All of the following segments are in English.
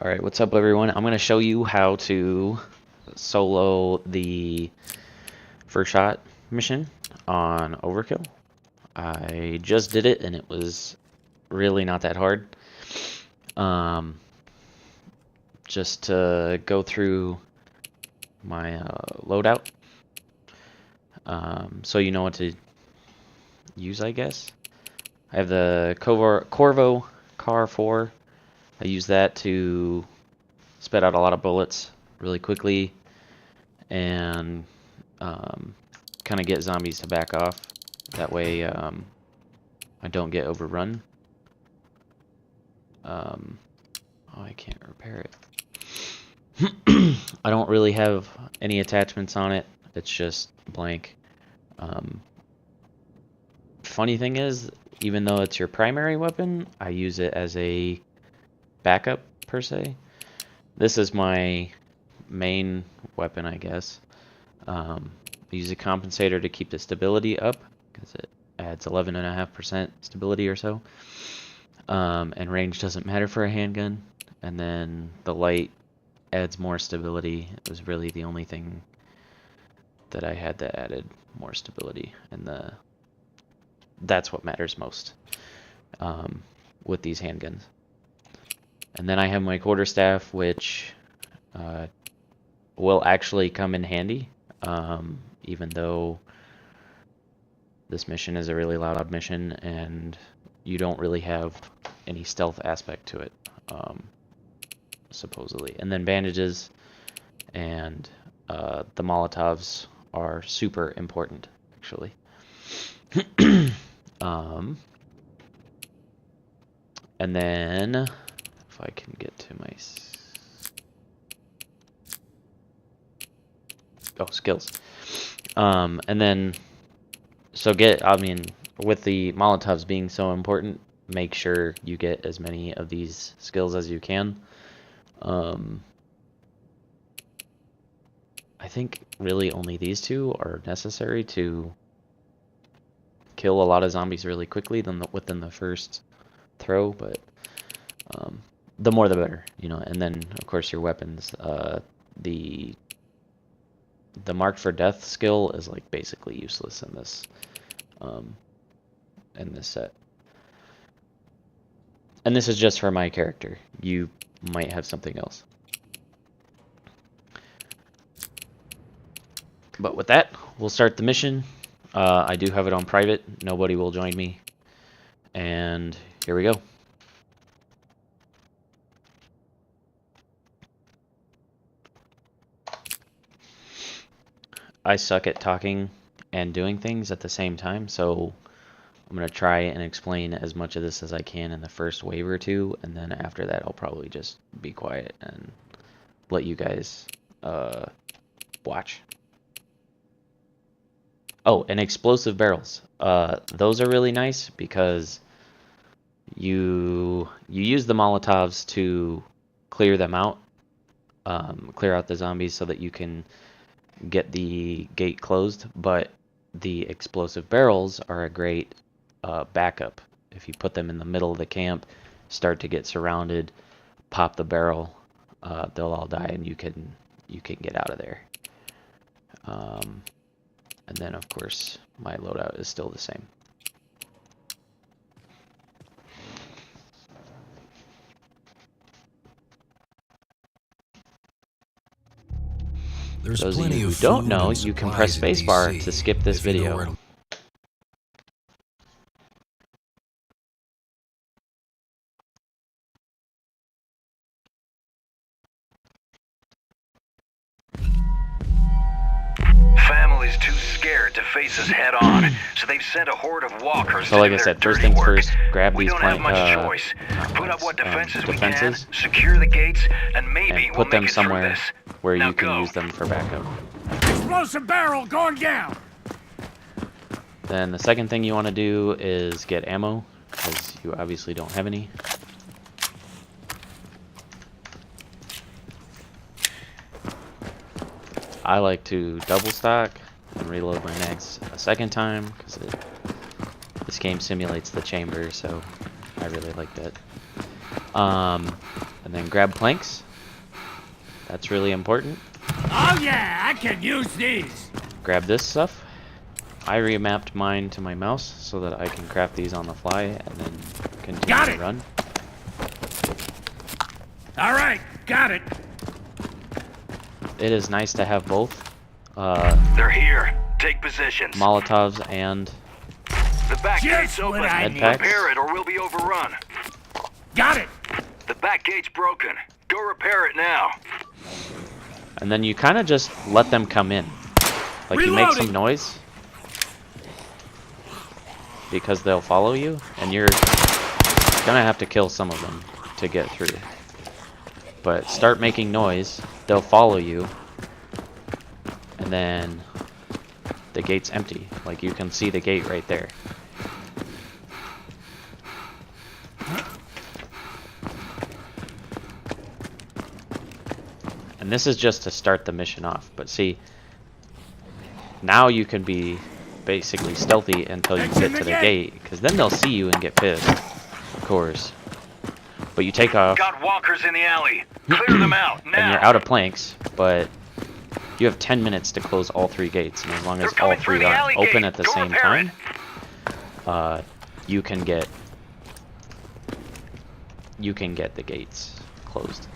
Alright, what's up everyone? I'm going to show you how to solo the first shot mission on Overkill. I just did it and it was really not that hard. Just to go through my loadout so you know what to use, I guess. I have the Corvo Car 4. I use that to spit out a lot of bullets really quickly and kind of get zombies to back off. That way I don't get overrun. Oh, I can't repair it. I don't really have any attachments on it. It's just blank. Funny thing is, even though it's your primary weapon, I use it as a backup per se. This is my main weapon, I guess. I use a compensator to keep the stability up because it adds 11.5% stability or so. And range doesn't matter for a handgun. And then the light adds more stability. It was really the only thing that I had that added more stability, and that's what matters most with these handguns. And then I have my quarterstaff, which will actually come in handy, even though this mission is a really loud mission and you don't really have any stealth aspect to it, supposedly. And then bandages and the Molotovs are super important, actually. And then if I can get to my skills. And then with the Molotovs being so important, make sure you get as many of these skills as you can. I think really only these two are necessary to kill a lot of zombies really quickly within the first throw, but the more the better, you know. And then of course your weapons. The marked for death skill is like basically useless in this set. And this is just for my character. You might have something else. But with that, we'll start the mission. I do have it on private. Nobody will join me. And here we go. I suck at talking and doing things at the same time, so I'm going to try and explain as much of this as I can in the first wave or two, and then after that I'll probably just be quiet and let you guys watch. Oh, and explosive barrels. Those are really nice because you use the Molotovs to clear them out, clear out the zombies so that you can get the gate closed, but the explosive barrels are a great backup. If you put them in the middle of the camp, start to get surrounded, pop the barrel, they'll all die and you can get out of there. And then of course my loadout is still the same. There's those of plenty you who of don't food know, and you can press supplies in spacebar DC, to skip this if you know video. where to- Family's too scared to face us head on, so they've sent a horde of walkers So to like do I their said, first dirty things work. first, grab We these don't have much choice. Put up what defenses we can, secure the gates, and maybe and we'll put make them it through somewhere this. where Now you can go. use them for backup. Explosive barrel going down! Then the second thing you want to do is get ammo, because you obviously don't have any. I like to double stock and reload my mags a second time, because this game simulates the chamber, so I really like that. And then grab planks. That's really important. Oh yeah, I can use these. Grab this stuff. I remapped mine to my mouse so that I can craft these on the fly and then continue Got to it. run. All right, got it. It is nice to have both They're here. Take positions. Molotovs and The back Just gate's open. what I need. Med packs. Repair it or we'll be overrun. Got it. The back gate's broken. Go repair it now. and then you kind of just let them come in. Like you make some Reloading. noise because they'll follow you, and you're gonna have to kill some of them to get through. But start making noise, they'll follow you, and then the gate's empty. Like you can see the gate right there. And this is just to start the mission off. But see, now you can be basically stealthy until you get to the gate, because then they'll see you and get pissed, of course. But you take off, Got walkers in the alley. Clear them out now. and you're out of planks, but you have 10 minutes to close all 3 gates, and as long as They're all coming through 3 the are alley open gate. at the Go same repair time, you can get the gates closed.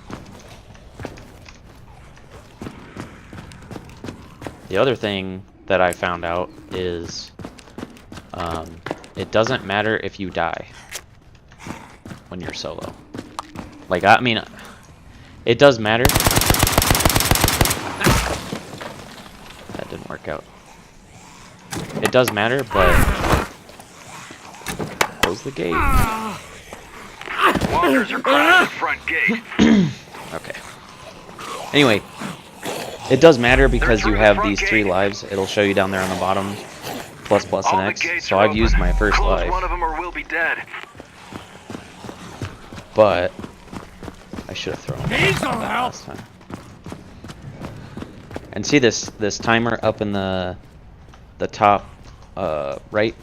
The other thing that I found out is it doesn't matter if you die when you're solo. Like, I mean, it does matter. That didn't work out. It does matter, but close the gate. Walkers are crowding the front gate. Okay. Anyway, it does matter because They're you through the have front these 3 gate. lives. It'll show you down there on the bottom, plus, plus, All and the X. gates So are I've open. used my first Close life, one of them or we'll be dead. but I should have thrown it These'll help. last time. And see this timer up in the top right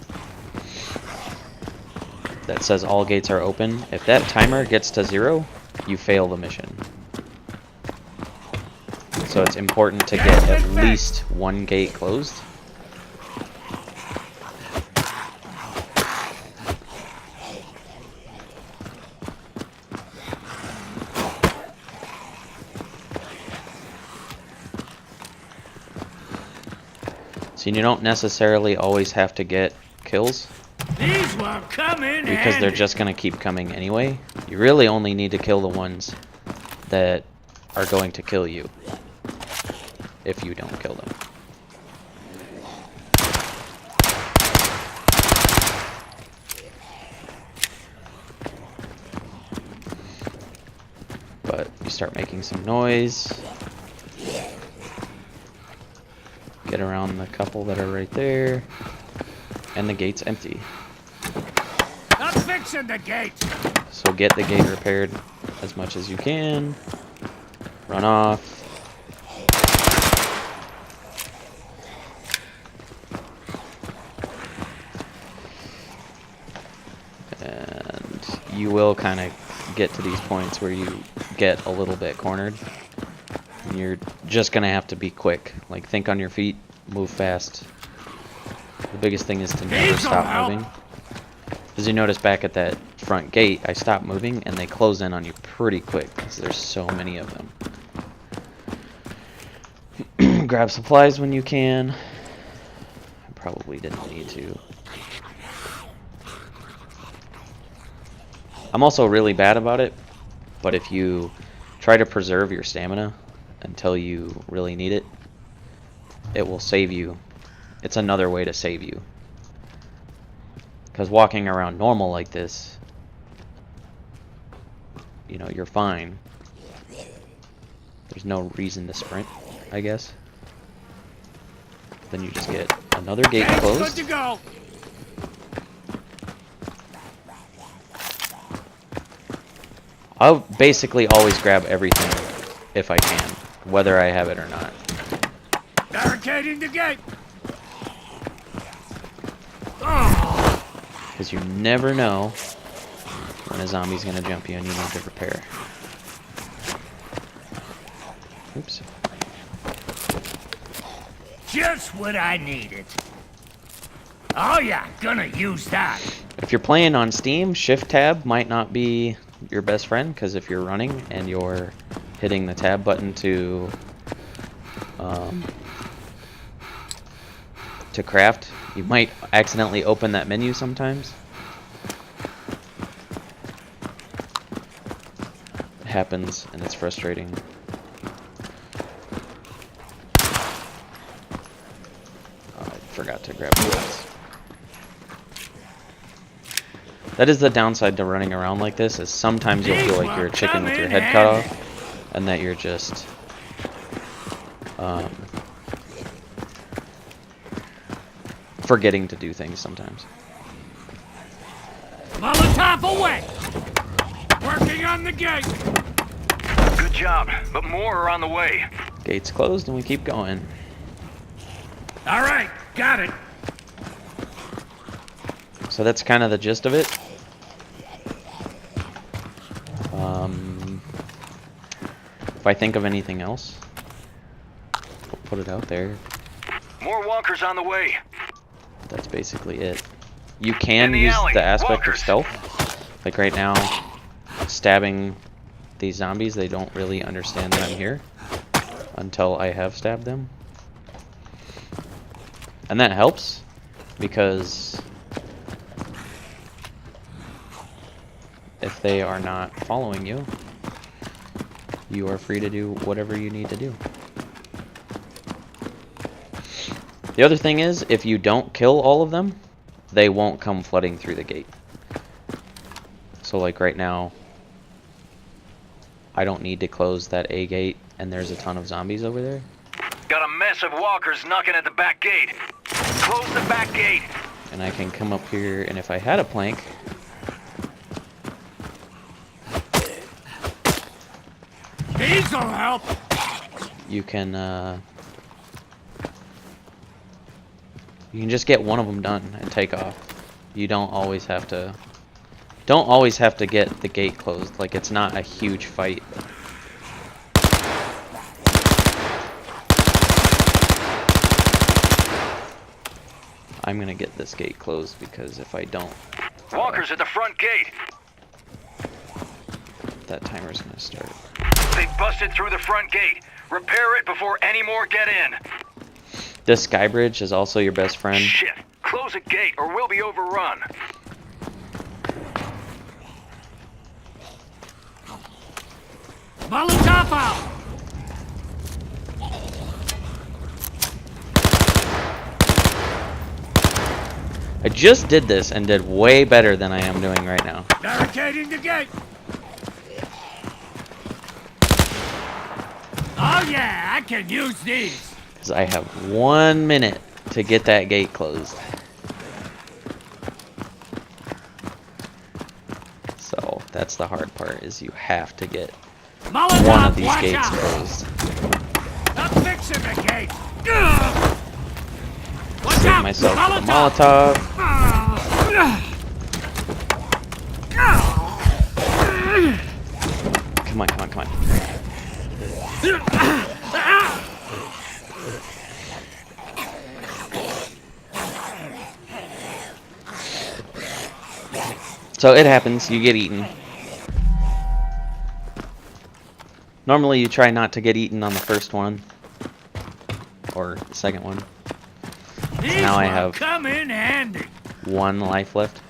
that says all gates are open. If that timer gets to 0, you fail the mission. So it's important to get at least 1 gate closed. So you don't necessarily always have to get kills, These will come in because they're handy. just going to keep coming anyway. You really only need to kill the ones that are going to kill you if you don't kill them. But you start making some noise. Get around the couple that are right there. And the gate's empty. I'm fixing the gate. So get the gate repaired as much as you can. Run off. And you will kind of get to these points where you get a little bit cornered. And you're just going to have to be quick. Like, think on your feet, move fast. The biggest thing is to never stop moving. As you notice back at that front gate, I stopped moving and they close in on you pretty quick because there's so many of them. Grab supplies when you can. I probably didn't need to. I'm also really bad about it, but if you try to preserve your stamina until you really need it, it will save you. It's another way to save you. Because walking around normal like this, you know, you're fine. There's no reason to sprint, I guess. Then you just get another gate Gate's good closed. to go. I'll basically always grab everything if I can, whether I have it or not. Barricading the gate. Oh, Because you never know when a zombie's going to jump you and you need to repair. Oops. Just what I needed. Oh yeah, gonna use that. If you're playing on Steam, Shift Tab might not be your best friend, because if you're running and you're hitting the tab button to craft, you might accidentally open that menu sometimes. It happens and it's frustrating. Oh, I forgot to grab bullets. That is the downside to running around like this, is sometimes you'll feel like you're a chicken with your head cut off, and that you're just forgetting to do things sometimes. Molotov away! Working on the gate! Good job, but more are on the way. Gates closed and we keep going. Alright, got it. So that's kind of the gist of it. If I think of anything else, I'll put it out there. More walkers on the way. That's basically it. You can In the use alley, the aspect of walkers. stealth. Like right now, stabbing these zombies, they don't really understand that I'm here until I have stabbed them. And that helps, because if they are not following you, you are free to do whatever you need to do. The other thing is, if you don't kill all of them, they won't come flooding through the gate. So like right now, I don't need to close that A gate, and there's a ton of zombies over there. Got a mess of walkers knocking at the back gate. Close the back gate. And I can come up here, and if I had a plank, These'll help. you can just get one of them done and take off. You don't always have to get the gate closed. Like, it's not a huge fight. I'm gonna get this gate closed, because if I don't, Walkers at the front gate. that timer's gonna start. They busted through the front gate. Repair it before any more get in. This sky bridge is also your best friend. Shit. Close a gate or we'll be overrun. Molotov out! I just did this and did way better than I am doing right now. Barricading the gate! Oh yeah, I can use these! Because I have 1 minute to get that gate closed. So that's the hard part, is you have to get Molotov, one of these watch gates out. closed. I'm fixing the gate! Ugh. Watch Save out! myself a Molotov! Molotov. Come on, come on, come on. So it happens, you get eaten. Normally you try not to get eaten on the first one. Or the second one. These now I will have come in handy. 1 life left.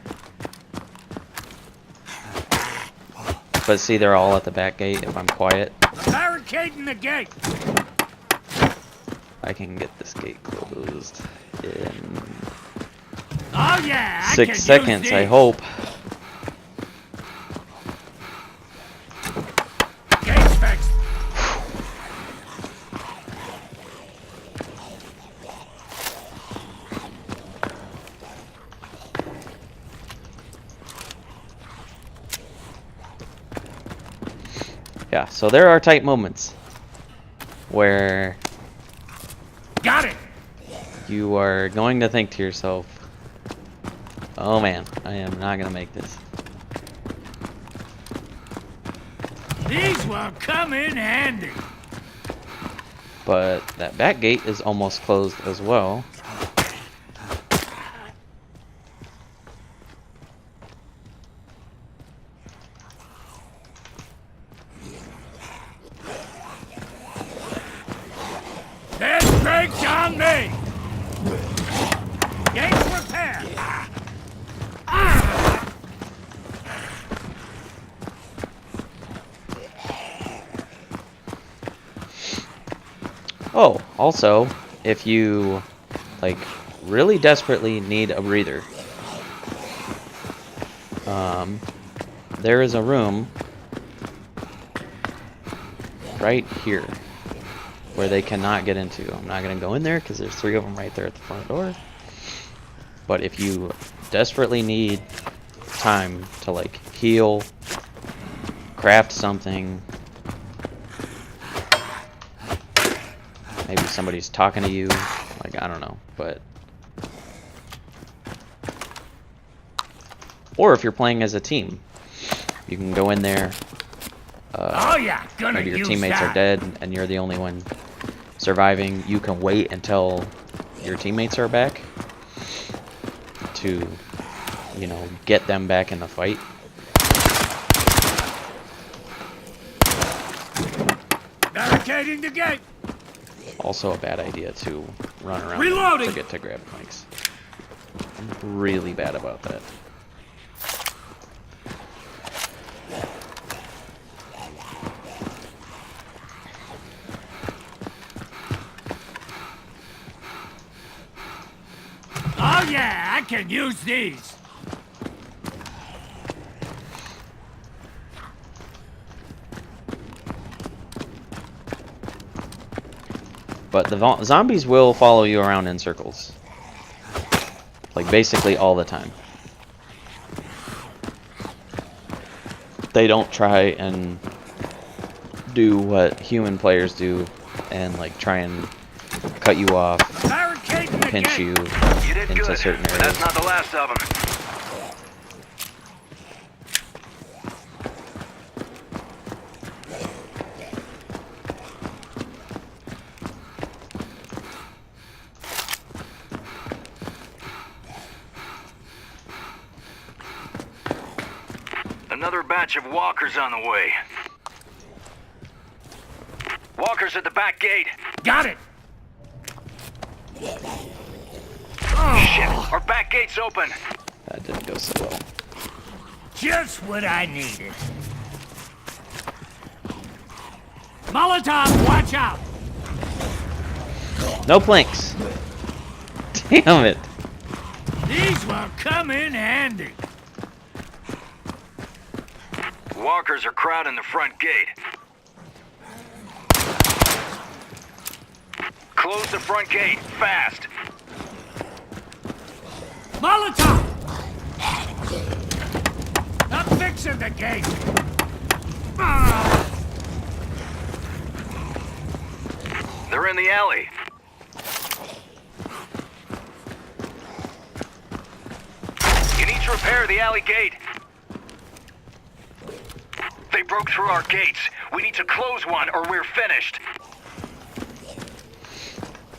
But see, they're all at the back gate. If I'm quiet, Barricading the gate! I can get this gate closed in Oh yeah, I 6 can seconds, use I these. hope. Gate's fixed. Yeah, so there are tight moments where Got it! you are going to think to yourself, oh man, I am not going to make this. These will come in handy. But that back gate is almost closed as well. This breaks on me! Gates repaired! Oh, also, if you, like, really desperately need a breather, there is a room right here where they cannot get into. I'm not going to go in there because there's 3 of them right there at the front door. But if you desperately need time to, like, heal, craft something, maybe somebody's talking to you, like, I don't know, but... Or if you're playing as a team, you can go in there, Oh yeah, gonna maybe your use teammates that. are dead and you're the only one surviving. You can wait until your teammates are back to, you know, get them back in the fight. Barricading the gate. Also a bad idea to run around Reloading. and forget to grab planks. I'm really bad about that. Oh yeah, I can use these. But the zombies will follow you around in circles. Like, basically all the time. They don't try and do what human players do and, like, try and cut you off, Barricading the pinch gate. you You did into good, certain but areas. that's not the last of them. Another batch of walkers on the way. Walkers at the back gate. Got it. Shit, our back gate's open. That didn't go so well. Just what I needed. Molotov, watch out. No planks! Damn it! These will come in handy. Walkers are crowding the front gate. Close the front gate, fast. Molotov. I'm fixing the gate. Ah. They're in the alley. You need to repair the alley gate. They broke through our gates. We need to close one or we're finished.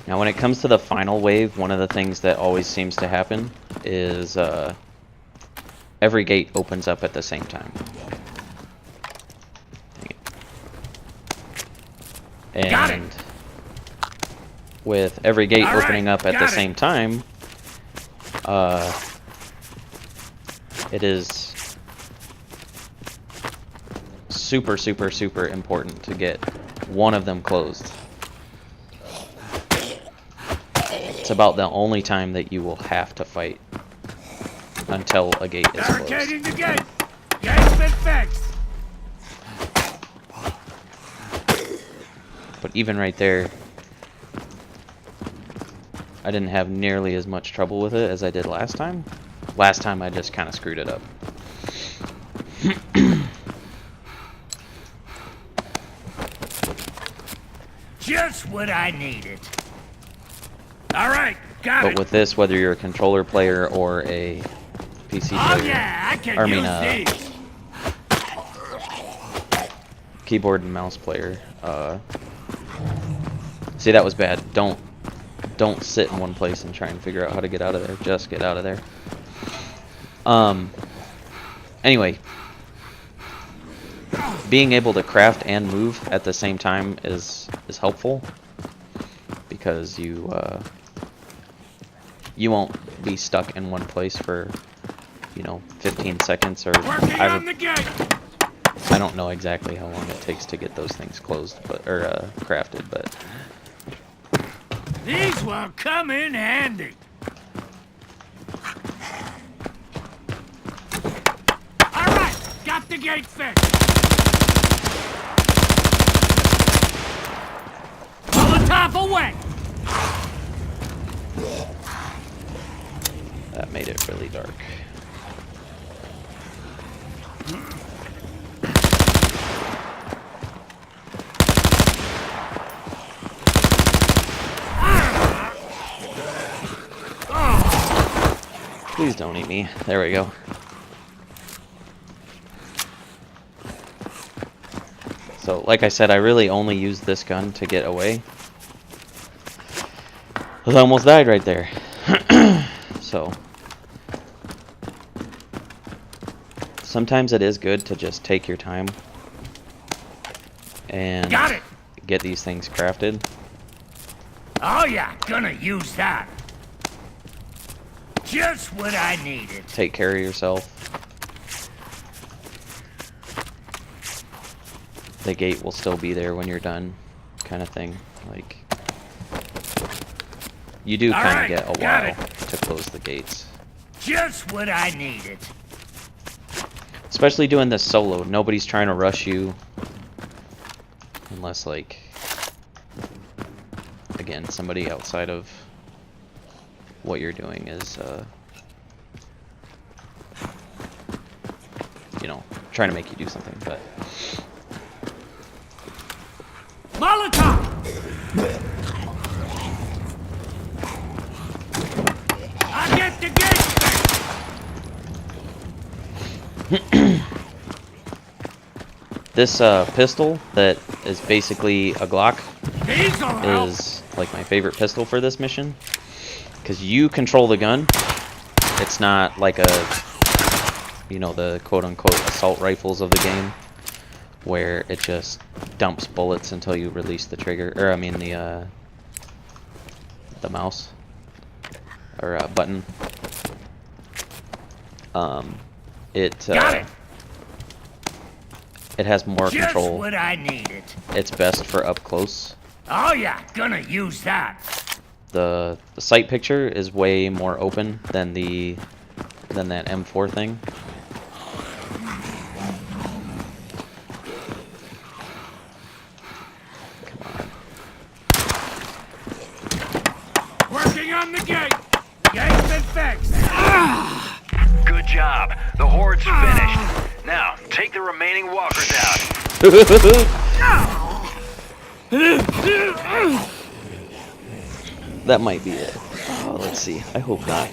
Now, when it comes to the final wave, one of the things that always seems to happen is every gate opens up at the same time. Got it. And with every gate All right, opening up at the got it. same time, it is super, super, super important to get one of them closed. It's about the only time that you will have to fight until a gate is closed. Barricading the gate. Gate's been fixed. But even right there, I didn't have nearly as much trouble with it as I did last time. Last time I just kind of screwed it up. Just what I needed. All right, got But it. with this, whether you're a controller player or a PC Oh player, yeah, I can I mean, use these. keyboard and mouse player, See, that was bad. Don't sit in one place and try and figure out how to get out of there. Just get out of there. Anyway, being able to craft and move at the same time is helpful, because you won't be stuck in one place for, 15 seconds, or I don't know exactly how long it takes to get those things closed, or crafted, but these will come in handy. All right, got the gate fixed. Molotov away. that made it really dark. Please don't eat me. There we go. So, like I said, I really only use this gun to get away. I almost died right there. So, sometimes it is good to just take your time and get these things crafted. Oh yeah, gonna use that. Just what I needed. Take care of yourself. The gate will still be there when you're done, kind of thing. Like, you do kind of get a while to close the gates. Just what I needed. Especially doing this solo. Nobody's trying to rush you. Unless, like, again, somebody outside of what you're doing is, trying to make you do something, but... Molotov! I get the gate. This pistol that is basically a Glock is like my favorite pistol for this mission, because you control the gun. It's not like the quote-unquote assault rifles of the game, where it just dumps bullets until you release the trigger, or I mean the mouse or button. It has more control. Just what I needed. It's best for up close. Oh yeah, gonna use that. The sight picture is way more open than that M4 thing. On the gate. Gate's been fixed. Good job. The horde's finished. Now, take the remaining walkers out. That might be it. Oh, let's see. I hope not.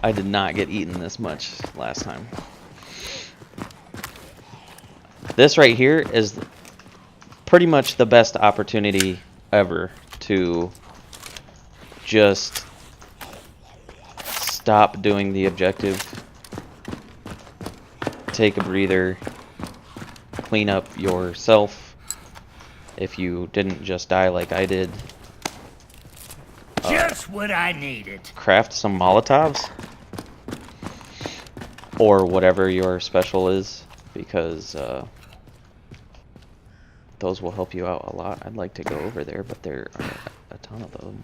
I did not get eaten this much last time. This right here is pretty much the best opportunity ever to just stop doing the objective, take a breather, clean up yourself if you didn't just die like I did. Just what I needed. Craft some Molotovs or whatever your special is, because those will help you out a lot. I'd like to go over there, but there are a ton of them.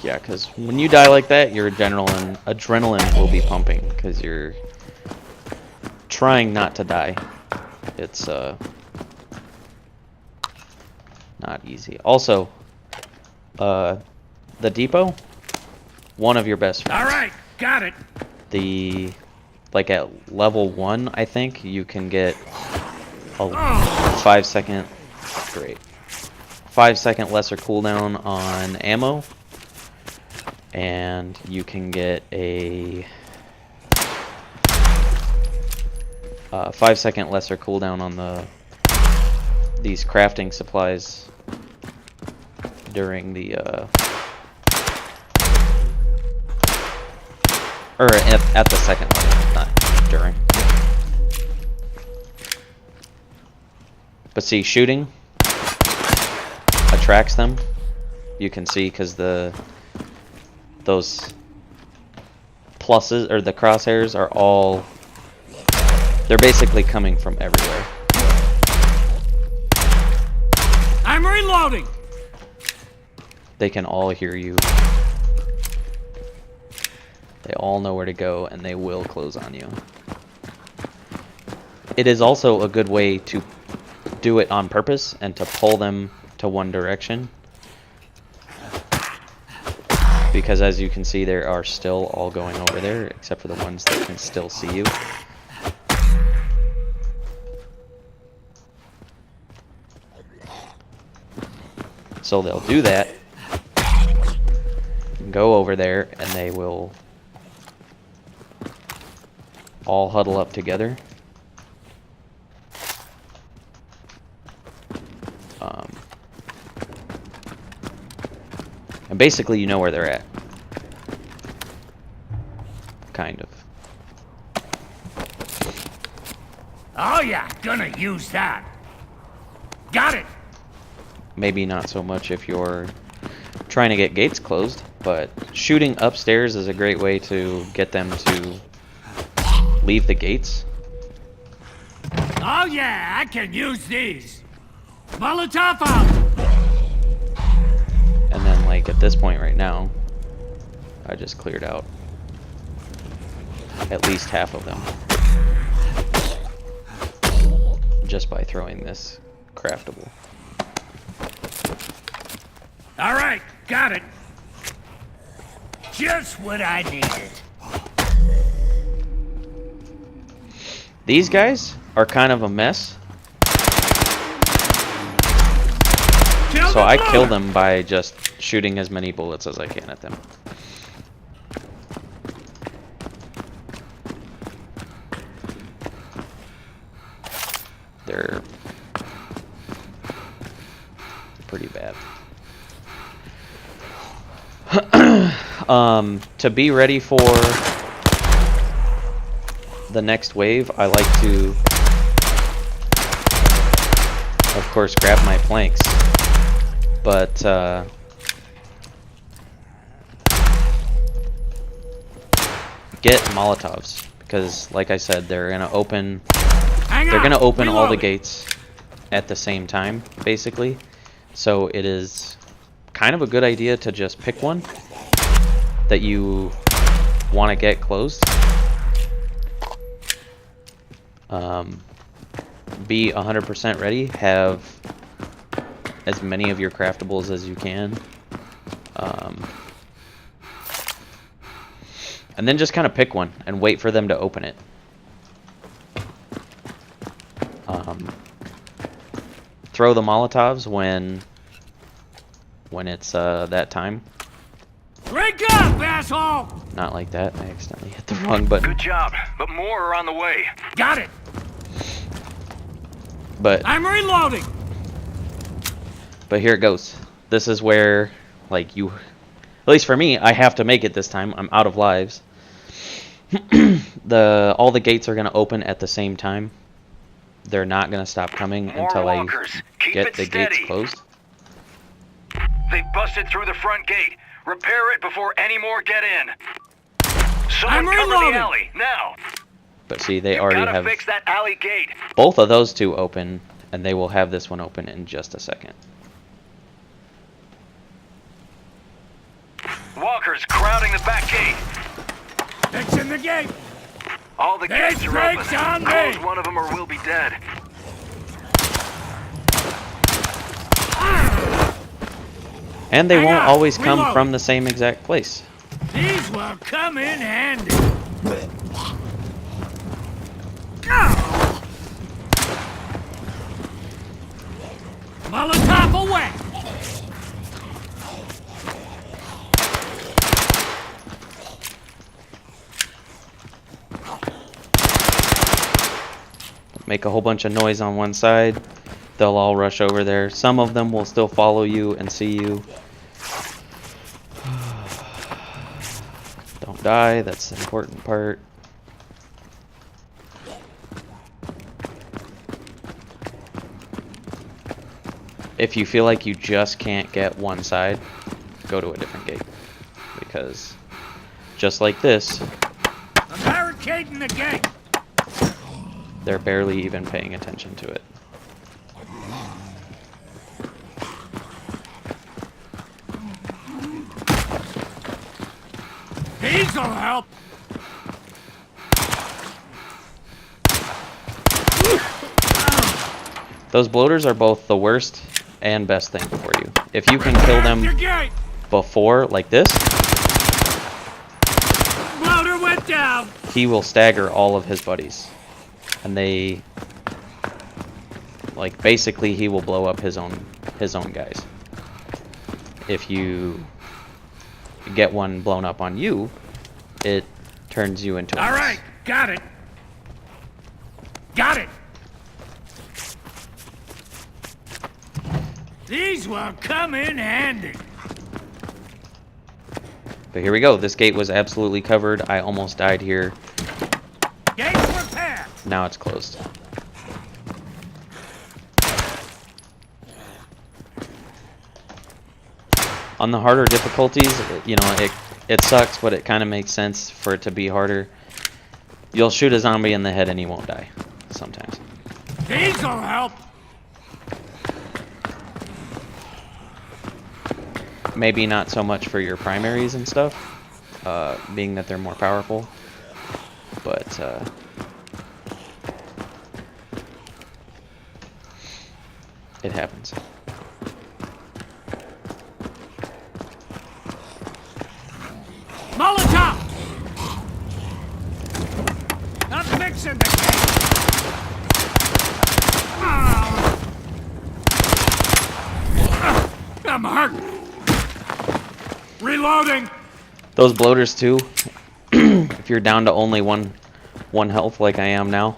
Yeah, because when you die like that, your adrenaline will be pumping, because you're trying not to die. It's not easy. Also, the depot, one of your best friends. All right, got it. Like at level 1, I think you can get a 5-second, great, 5-second lesser cooldown on ammo, and you can get a 5-second lesser cooldown on these crafting supplies during the or at the second level, not during. But see, shooting attracts them. You can see because those pluses or the crosshairs are all, they're basically coming from everywhere. I'm reloading. They can all hear you. They all know where to go, and they will close on you. It is also a good way to do it on purpose and to pull them to one direction. Because as you can see, they are still all going over there, except for the ones that can still see you. So they'll do that, go over there, and they will all huddle up together. And basically you know where they're at. Kind of. Oh yeah, gonna use that. Got it. Maybe not so much if you're trying to get gates closed, but shooting upstairs is a great way to get them to leave the gates. Oh yeah, I can use these. Molotov out. And then, like, at this point right now, I just cleared out at least half of them just by throwing this craftable. All right, got it. Just what I needed. These guys are kind of a mess. So I kill them by just shooting as many bullets as I can at them. They're pretty bad. To be ready for the next wave, I like to, of course, grab my planks. But get Molotovs, because like I said, they're gonna open all the gates at the same time, basically. So it is kind of a good idea to just pick one that you want to get closed. Be 100% ready. Have as many of your craftables as you can. And then just kind of pick one and wait for them to open it. Throw the Molotovs when it's that time. Break up, asshole! Not like that. I accidentally hit the wrong button. Good job, but more are on the way. Got it. But I'm reloading. But here it goes. This is where, like, you, at least for me, I have to make it this time. I'm out of lives. All the gates are gonna open at the same time. They're not gonna stop coming until I get the gates closed. They've busted through the front gate. Repair it before any more get in. I'm Someone cover the reloading. alley now. But see, they already have Fix that alley gate. both of those two open, and they will have this one open in just a second. Walkers crowding the back gate. Fixing the gate. All the There's gates are brakes open. on me. Close one of them or we'll be dead. And they Hang won't on, always come reload. from the same exact place. These will come in handy. Molotov away! Make a whole bunch of noise on one side. They'll all rush over there. Some of them will still follow you and see you. Don't die, that's the important part. If you feel like you just can't get one side, go to a different gate. Because just like this, I'm barricading the gate! they're barely even paying attention to it. These'll help! Those bloaters are both the worst and best thing for you. If you can kill them before, like this, Bloater went down! he will stagger all of his buddies. And they, like, basically he will blow up his own guys. If you get one blown up on you, it turns you into a All mess. right, got it. Got it. These will come in handy. But here we go. This gate was absolutely covered. I almost died here. Gate's repaired. Now it's closed. On the harder difficulties, you know, it sucks, but it kind of makes sense for it to be harder. You'll shoot a zombie in the head and he won't die, sometimes. These'll help. Maybe not so much for your primaries and stuff, being that they're more powerful, but it happens. Molotov! I'm fixing the gate. I'm hurt. Reloading. Those bloaters too, if you're down to only one health like I am now,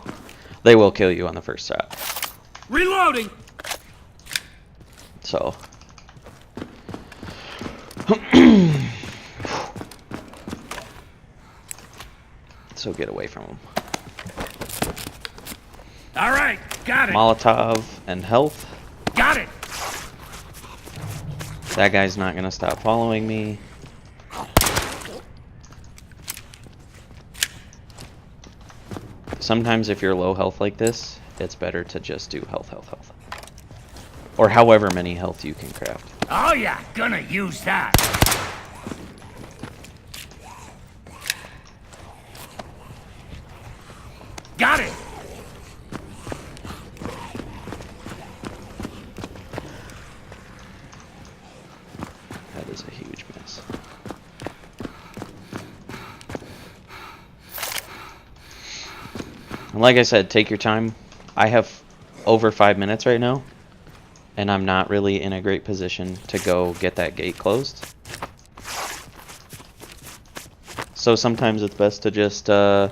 they will kill you on the first shot. Reloading. So so get away from them. All right, got it. Molotov and health. Got it. That guy's not gonna stop following me. Sometimes if you're low health like this, it's better to just do health. Or however many health you can craft. Oh yeah, gonna use that. Got it. That is a huge mess. And like I said, take your time. I have over 5 minutes right now, and I'm not really in a great position to go get that gate closed. So sometimes it's best to just, my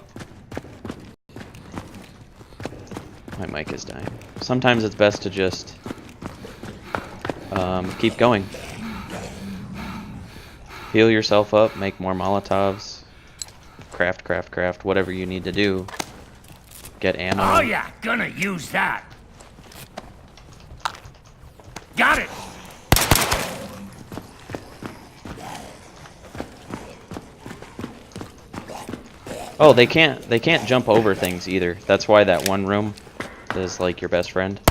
mic is dying. Sometimes it's best to just keep going. Heal yourself up, make more Molotovs, craft, whatever you need to do. Get ammo. Oh yeah, gonna use that. Got it. Oh, they can't jump over things either. That's why that one room is like your best friend.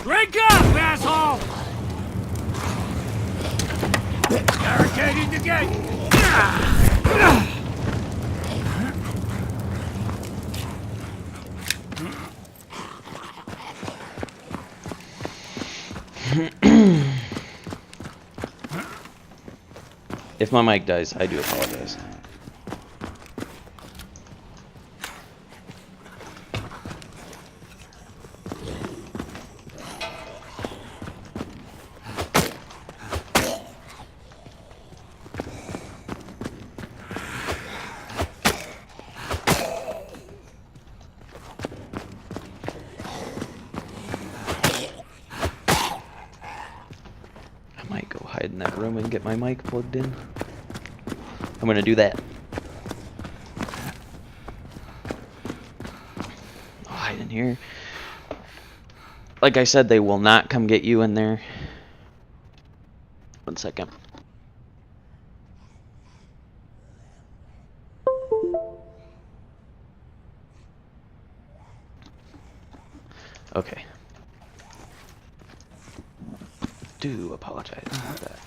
Drink up, asshole! Barricading the gate. If my mic dies, I do apologize. that room and get my mic plugged in. I'm gonna do that. I'll hide in here. Like I said, they will not come get you in there. 1 second. Okay. Do apologize about that.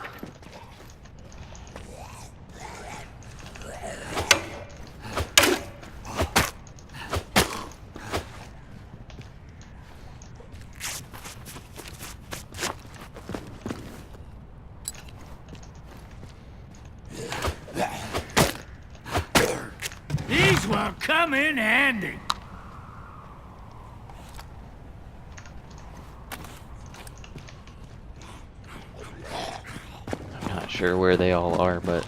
These will come in handy. I'm not sure where they all are, but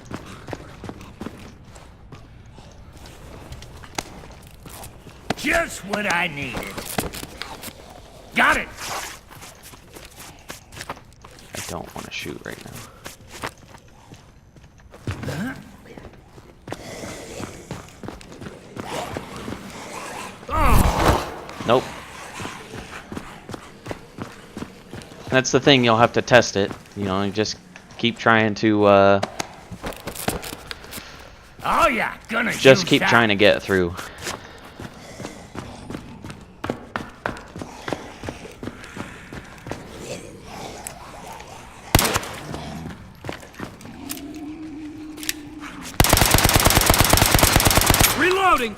Just what I needed. Got it. I don't want to shoot right now. Nope. That's the thing, you'll have to test it. You know, you just keep trying to, Oh yeah, gonna just use keep that. trying to get through. Reloading.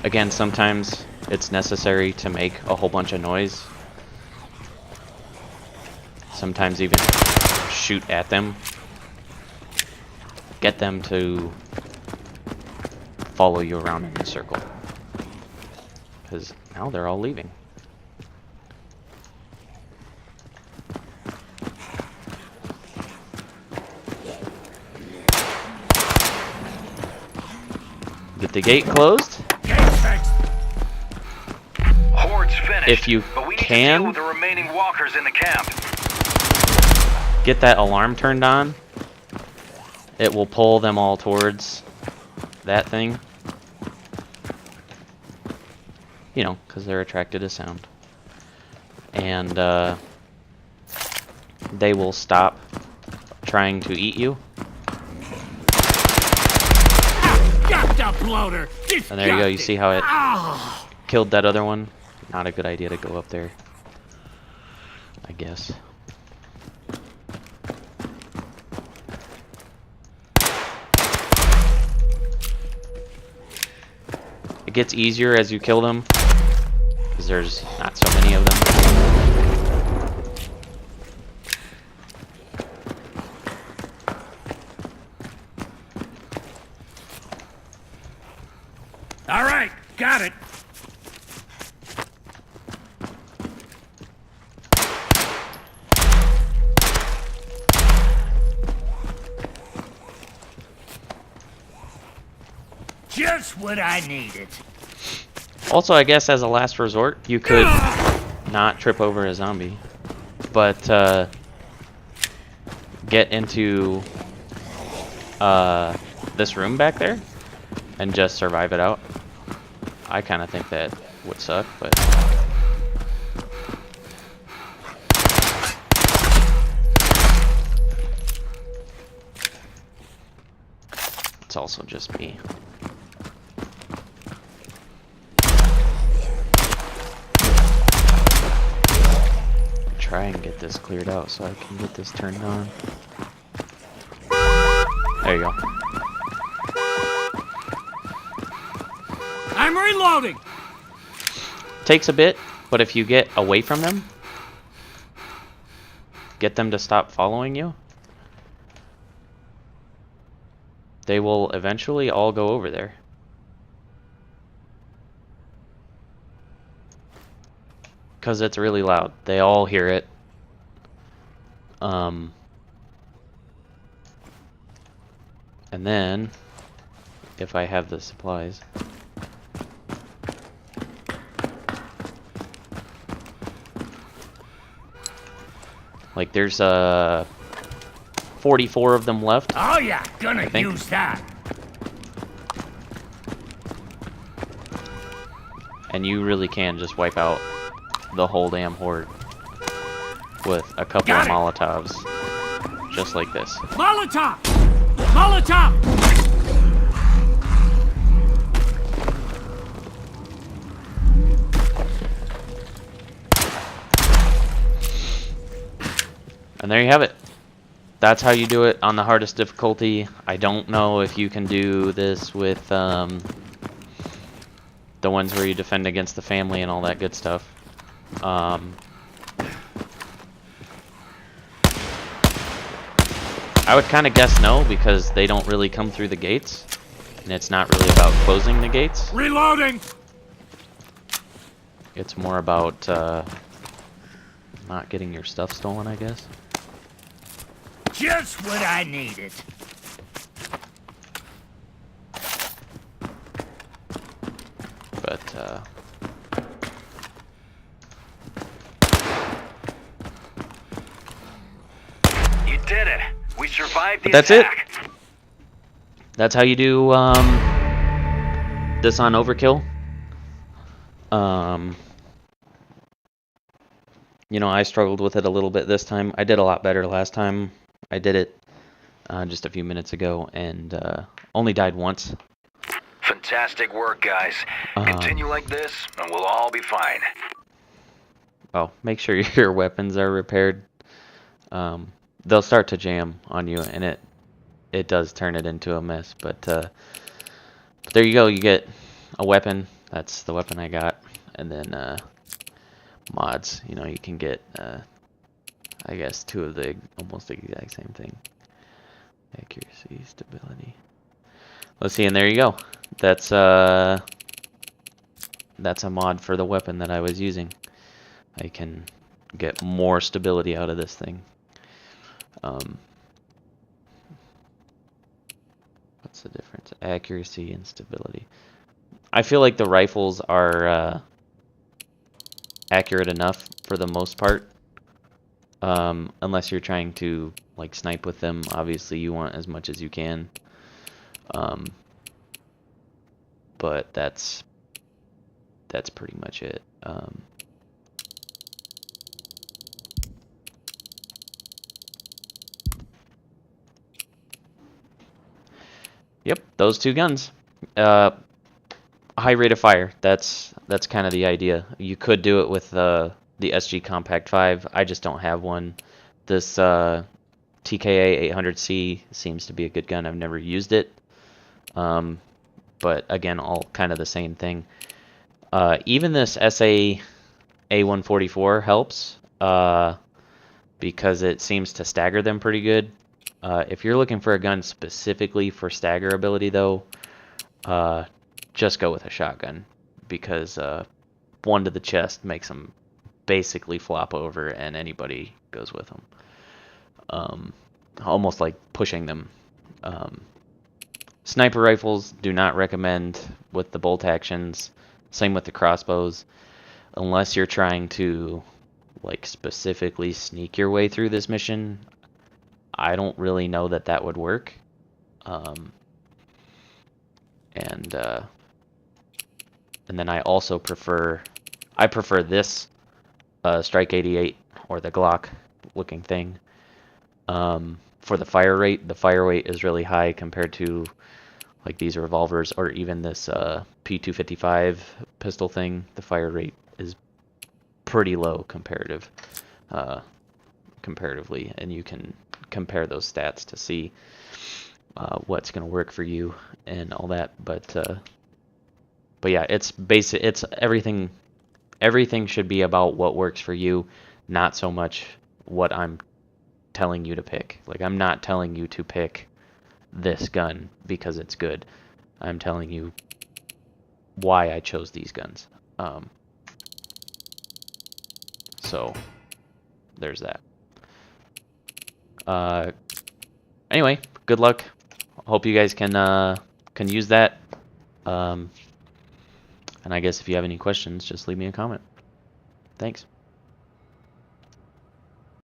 Again, sometimes it's necessary to make a whole bunch of noise. Sometimes even shoot at them. Get them to follow you around in a circle. Because now they're all leaving. Get the gate closed. Horde's finished. If you but we need to can- deal with the remaining walkers in the camp. Get that alarm turned on. It will pull them all towards that thing. You know, because they're attracted to sound. And they will stop trying to eat you. Got the bloater. And there you go, you see how it Oh. killed that other one? Not a good idea to go up there, I guess. It gets easier as you kill them, because there's not so many of them. All right, got it. Just what I needed. Also, I guess as a last resort, you could not trip over a zombie, but get into this room back there and just survive it out. I kind of think that would suck, but it's also just me. Try and get this cleared out so I can get this turned on. There you go. I'm reloading. Takes a bit, but if you get away from them, get them to stop following you, they will eventually all go over there. Because it's really loud. They all hear it. And then, if I have the supplies, Like there's 44 of them left. Oh yeah, gonna use that. And you really can just wipe out the whole damn horde with a couple of Molotovs, just like this. Molotov! Molotov! And there you have it. That's how you do it on the hardest difficulty. I don't know if you can do this with the ones where you defend against the family and all that good stuff. I would kind of guess no, because they don't really come through the gates, and it's not really about closing the gates. Reloading! It's more about not getting your stuff stolen, I guess. Just what I needed. But You did it. We survived the that's attack. it. That's how you do this on Overkill. You know, I struggled with it a little bit this time. I did a lot better last time. I did it just a few minutes ago, and only died once. Fantastic work, guys. Continue like this, and we'll all be fine. Well, make sure your weapons are repaired. They'll start to jam on you, and it does turn it into a mess. But there you go. You get a weapon. That's the weapon I got, and then mods. You know, you can get I guess 2 of the almost the exact same thing. Accuracy, stability. Let's see, and there you go. That's a mod for the weapon that I was using. I can get more stability out of this thing. What's the difference? Accuracy and stability. I feel like the rifles are accurate enough for the most part. Unless you're trying to like snipe with them, obviously you want as much as you can. But that's pretty much it. Yep, those 2 guns. High rate of fire. That's kind of the idea. You could do it with the SG Compact 5. I just don't have one. This TKA 800C seems to be a good gun. I've never used it. But again, all kind of the same thing. Even this SA A144 helps because it seems to stagger them pretty good. If you're looking for a gun specifically for stagger ability, though, just go with a shotgun, because 1 to the chest makes them basically flop over, and anybody goes with them. Almost like pushing them. Sniper rifles, do not recommend with the bolt actions. Same with the crossbows, unless you're trying to like specifically sneak your way through this mission. I don't really know that would work. And then I also prefer this Strike 88 or the Glock looking thing. For the fire rate, the fire rate is really high compared to like these revolvers, or even this P255 pistol thing. The fire rate is pretty low comparatively, and you can compare those stats to see what's going to work for you and all that. But yeah, it's basic. It's everything. Everything should be about what works for you, not so much what I'm telling you to pick. Like, I'm not telling you to pick this gun because it's good. I'm telling you why I chose these guns. So there's that. Anyway, good luck. Hope you guys can use that. And I guess if you have any questions, just leave me a comment. Thanks.